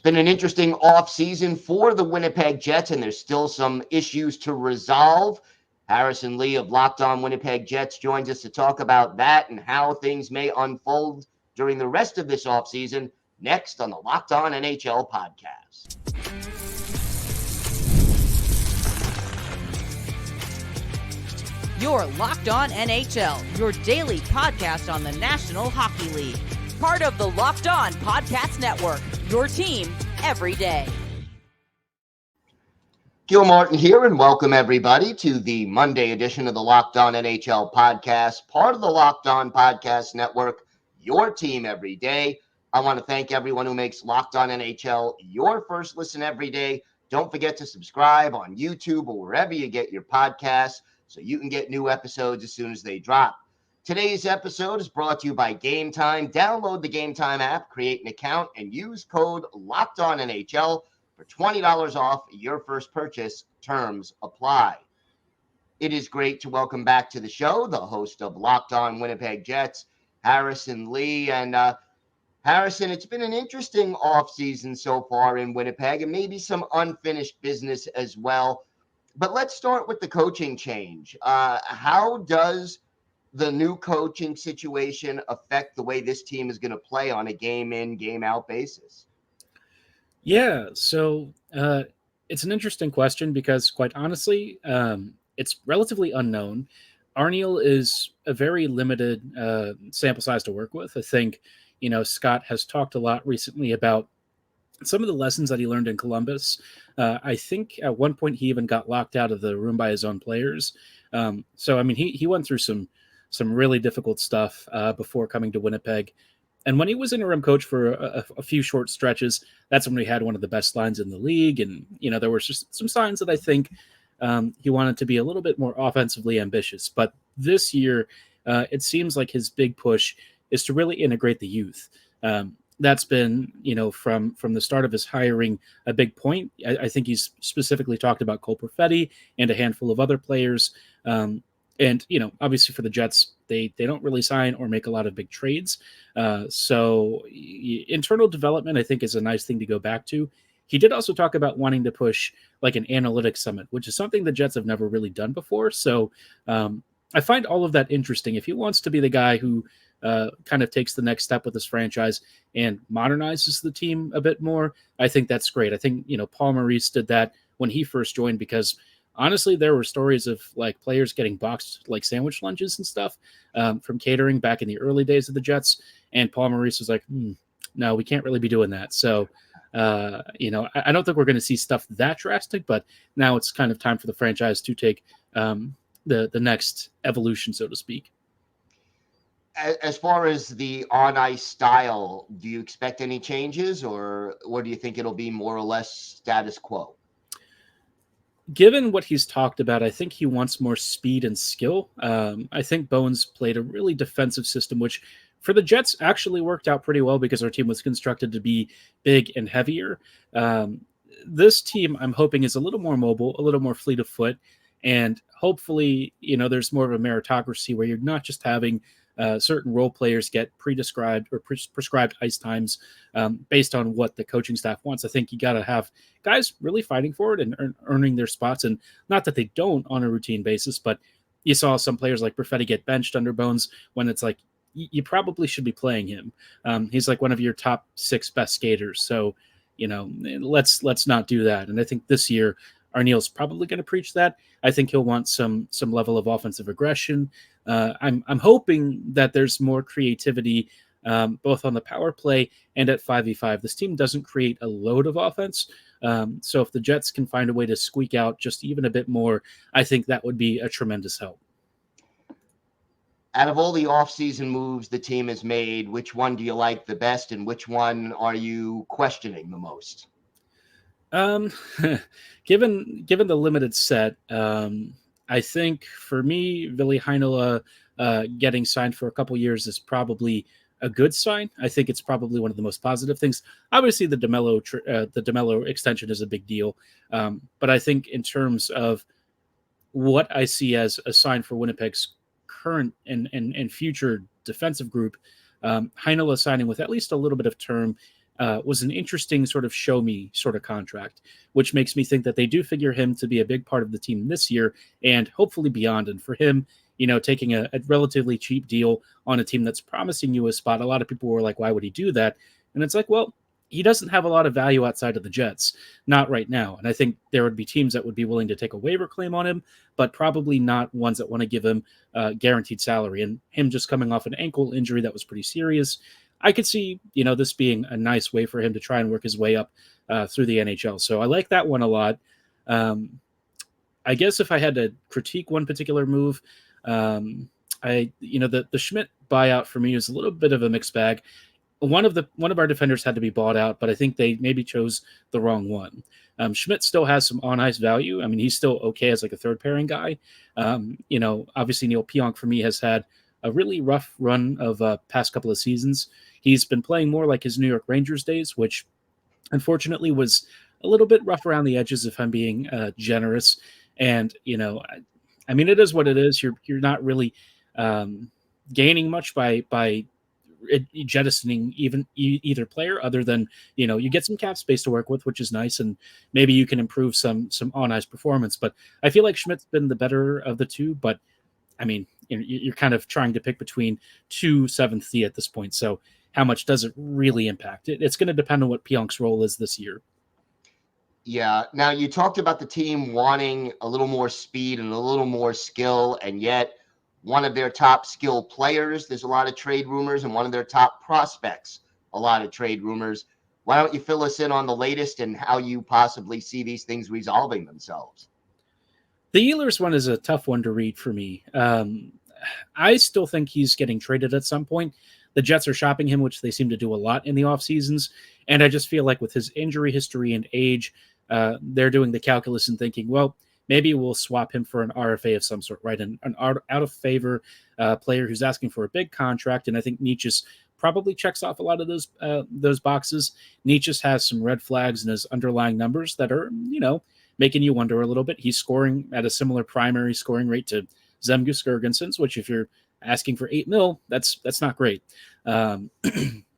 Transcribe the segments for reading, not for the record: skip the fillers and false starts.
It's been an interesting offseason for the Winnipeg Jets, and there's still some issues to resolve. Harrison Lee of Locked On Winnipeg Jets joins us to talk about that and how things may unfold during the rest of this offseason next on the Locked On NHL podcast. You're Locked On NHL, your daily podcast on the National Hockey League. Part of the Locked On Podcast Network, your team every day. Gil Martin here, and welcome everybody to the Monday edition of the Locked On NHL podcast, part of the Locked On Podcast Network, your team every day. I want to thank everyone who makes Locked On NHL your first listen every day. Don't forget to subscribe on YouTube or wherever you get your podcasts so you can get new episodes as soon as they drop. Today's episode is brought to you by Game Time. Download the Game Time app, create an account, and use code LOCKEDONNHL for $20 off your first purchase. Terms apply. It is great to welcome back to the show the host of Locked On Winnipeg Jets, Harrison Lee. And Harrison, it's been an interesting offseason so far in Winnipeg and maybe some unfinished business as well. But let's start with the coaching change. How does the new coaching situation affect the way this team is going to play on a game in, game out basis? Yeah, so it's an interesting question because, quite honestly, it's relatively unknown. Arniel is a very limited sample size to work with. I think, Scott has talked a lot recently about some of the lessons that he learned in Columbus. I think at one point he even got locked out of the room by his own players. He went through some really difficult stuff before coming to Winnipeg. And when he was interim coach for a few short stretches, that's when we had one of the best lines in the league. And, there were just some signs that I think he wanted to be a little bit more offensively ambitious. But this year, it seems like his big push is to really integrate the youth. That's been, from the start of his hiring, a big point. I think he's specifically talked about Cole Perfetti and a handful of other players. And, obviously for the Jets, they don't really sign or make a lot of big trades. So internal development, I think, is a nice thing to go back to. He did also talk about wanting to push like an analytics summit, which is something the Jets have never really done before. So I find all of that interesting. If he wants to be the guy who kind of takes the next step with this franchise and modernizes the team a bit more, I think that's great. I think, Paul Maurice did that when he first joined because honestly, there were stories of like players getting boxed like sandwich lunches and stuff from catering back in the early days of the Jets. And Paul Maurice was like, no, we can't really be doing that. So, I don't think we're going to see stuff that drastic, but now it's kind of time for the franchise to take the next evolution, so to speak. As far as the on-ice style, do you expect any changes or do you think it'll be more or less status quo? Given what he's talked about, I think he wants more speed and skill. I think Bones played a really defensive system, which for the Jets actually worked out pretty well because our team was constructed to be big and heavier. This team, I'm hoping, is a little more mobile, a little more fleet of foot, and hopefully, there's more of a meritocracy where you're not just having certain role players get prescribed ice times based on what the coaching staff wants. I think you got to have guys really fighting for it and earning their spots. And not that they don't on a routine basis, but you saw some players like Perfetti get benched under Bones when it's like, you probably should be playing him. He's like one of your top 6 best skaters. So, let's not do that. And I think this year, Arniel's probably going to preach that. I think he'll want some level of offensive aggression. I'm hoping that there's more creativity both on the power play and at 5v5. This team doesn't create a load of offense. So if the Jets can find a way to squeak out just even a bit more, I think that would be a tremendous help. Out of all the offseason moves the team has made, which one do you like the best and which one are you questioning the most? Given the limited set, I think for me, Ville Heinola getting signed for a couple years is probably a good sign. I think it's probably one of the most positive things. Obviously, the DeMello extension is a big deal, but I think in terms of what I see as a sign for Winnipeg's current and future defensive group, Heinola signing with at least a little bit of term was an interesting sort of show me sort of contract, which makes me think that they do figure him to be a big part of the team this year and hopefully beyond. And for him, taking a relatively cheap deal on a team that's promising you a spot, a lot of people were like, why would he do that? And it's like, well, he doesn't have a lot of value outside of the Jets, not right now. And I think there would be teams that would be willing to take a waiver claim on him, but probably not ones that want to give him guaranteed salary. And him just coming off an ankle injury that was pretty serious, I could see, this being a nice way for him to try and work his way up through the NHL. So I like that one a lot. I guess if I had to critique one particular move, the Schmidt buyout for me is a little bit of a mixed bag. One of our defenders had to be bought out, but I think they maybe chose the wrong one. Schmidt still has some on-ice value. I mean, he's still okay as like a third pairing guy. Obviously Neil Pionk for me has had a really rough run of past couple of seasons. He's been playing more like his New York Rangers days, which unfortunately was a little bit rough around the edges, if I'm being generous. And, I mean, it is what it is. You're not really gaining much by jettisoning either player, other than you get some cap space to work with, which is nice, and maybe you can improve some on ice performance. But I feel like Schmidt's been the better of the two. But I mean, you're kind of trying to pick between two seventh D at this point. So how much does it really impact? It's going to depend on what Pionk's role is this year. Yeah. Now, you talked about the team wanting a little more speed and a little more skill, and yet one of their top skill players, there's a lot of trade rumors, and one of their top prospects, a lot of trade rumors. Why don't you fill us in on the latest and how you possibly see these things resolving themselves? The Ehlers one is a tough one to read for me. I still think he's getting traded at some point. The Jets are shopping him, which they seem to do a lot in the off seasons. And I just feel like with his injury history and age, they're doing the calculus and thinking, well, maybe we'll swap him for an RFA of some sort, right? An out of favor player who's asking for a big contract. And I think Nietzsche's probably checks off a lot of those boxes. Nietzsche has some red flags in his underlying numbers that are, making you wonder a little bit. He's scoring at a similar primary scoring rate to Zemgus Girgensons, which if you're asking for $8 million, that's not great.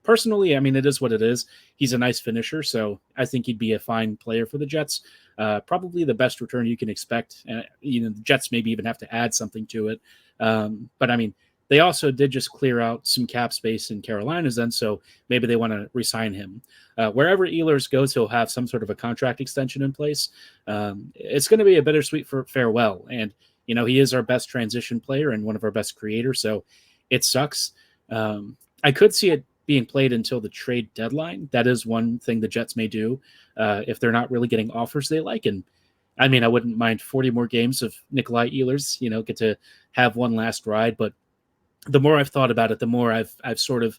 Personally, I mean, it is what it is. He's a nice finisher, so I think he'd be a fine player for the Jets. Probably the best return you can expect. The Jets maybe even have to add something to it. But I mean, they also did just clear out some cap space in Carolina's then, so maybe they want to re-sign him. Wherever Ehlers goes, he'll have some sort of a contract extension in place. It's going to be a bittersweet farewell, and he is our best transition player and one of our best creators, so it sucks. I could see it being played until the trade deadline. That is one thing the Jets may do if they're not really getting offers they like. And I mean, I wouldn't mind 40 more games of Nikolaj Ehlers, get to have one last ride. But the more I've thought about it, the more I've sort of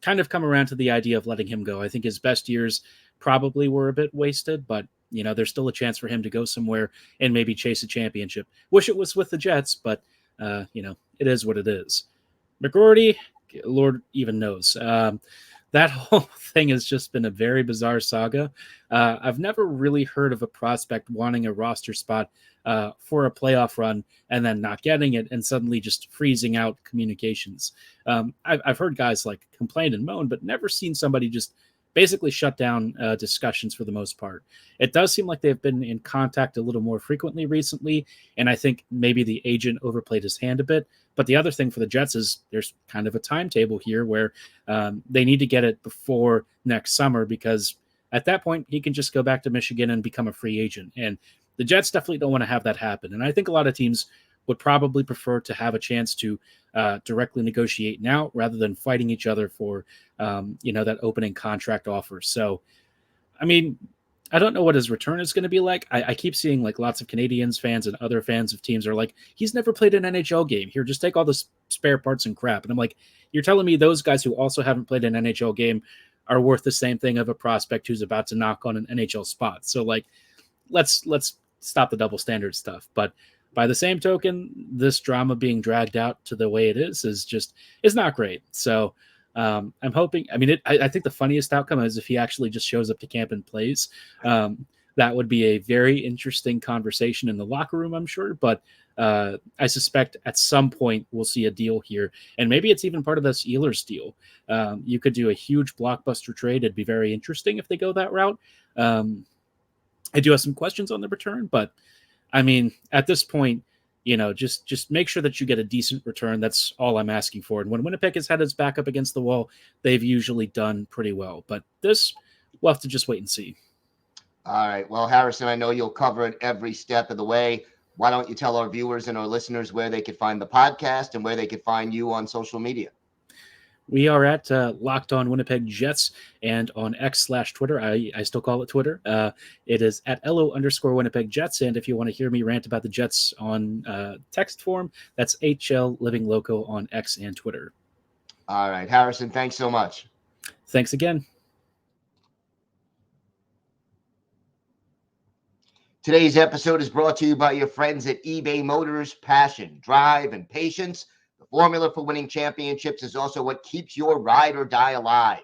kind of come around to the idea of letting him go. I think his best years probably were a bit wasted, but there's still a chance for him to go somewhere and maybe chase a championship. Wish it was with the Jets, but it is what it is. McGroarty, Lord even knows. That whole thing has just been a very bizarre saga. I've never really heard of a prospect wanting a roster spot for a playoff run and then not getting it and suddenly just freezing out communications. I've heard guys like complain and moan, but never seen somebody just basically shut down discussions for the most part. It does seem like they've been in contact a little more frequently recently, and I think maybe the agent overplayed his hand a bit. But the other thing for the Jets is there's kind of a timetable here where they need to get it before next summer, because at that point he can just go back to Michigan and become a free agent. And the Jets definitely don't want to have that happen. And I think a lot of teams would probably prefer to have a chance to directly negotiate now rather than fighting each other for, that opening contract offer. So, I mean, I don't know what his return is going to be like. I keep seeing like lots of Canadians fans and other fans of teams are like, he's never played an NHL game. Here, just take all the spare parts and crap. And I'm like, you're telling me those guys who also haven't played an NHL game are worth the same thing of a prospect who's about to knock on an NHL spot. So like, let's stop the double standard stuff. But by the same token, this drama being dragged out to the way it is not great. So I'm hoping, I think the funniest outcome is if he actually just shows up to camp and plays. That would be a very interesting conversation in the locker room, I'm sure. But I suspect at some point we'll see a deal here, and maybe it's even part of this Ehlers deal. You could do a huge blockbuster trade. It'd be very interesting if they go that route. I do have some questions on the return, but I mean, at this point, just make sure that you get a decent return. That's all I'm asking for. And when Winnipeg has had its back up against the wall, they've usually done pretty well. But this, we'll have to just wait and see. All right. Well, Harrison, I know you'll cover it every step of the way. Why don't you tell our viewers and our listeners where they could find the podcast and where they could find you on social media? We are at Locked On Winnipeg Jets and on X/Twitter. I still call it Twitter. It is at @LO_Winnipeg Jets. And if you want to hear me rant about the Jets on text form, that's HL Living Loco on X and Twitter. All right. Harrison, thanks so much. Thanks again. Today's episode is brought to you by your friends at eBay Motors. Passion, drive, and patience. The formula for winning championships is also what keeps your ride or die alive.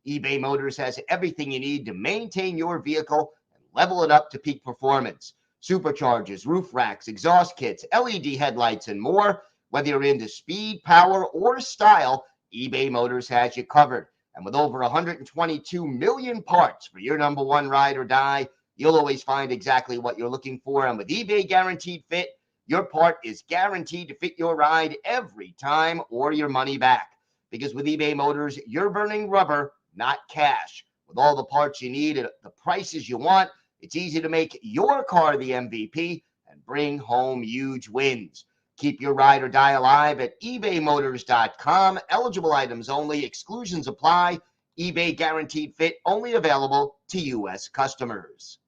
eBay Motors has everything you need to maintain your vehicle and level it up to peak performance. Superchargers, roof racks, exhaust kits, LED headlights, and more. Whether you're into speed, power, or style, eBay Motors has you covered. And with over 122 million parts for your number one ride or die, you'll always find exactly what you're looking for. And with eBay Guaranteed Fit, your part is guaranteed to fit your ride every time or your money back. Because with eBay Motors, you're burning rubber, not cash. With all the parts you need at the prices you want, it's easy to make your car the MVP and bring home huge wins. Keep your ride or die alive at ebaymotors.com. Eligible items only. Exclusions apply. eBay Guaranteed Fit only available to U.S. customers.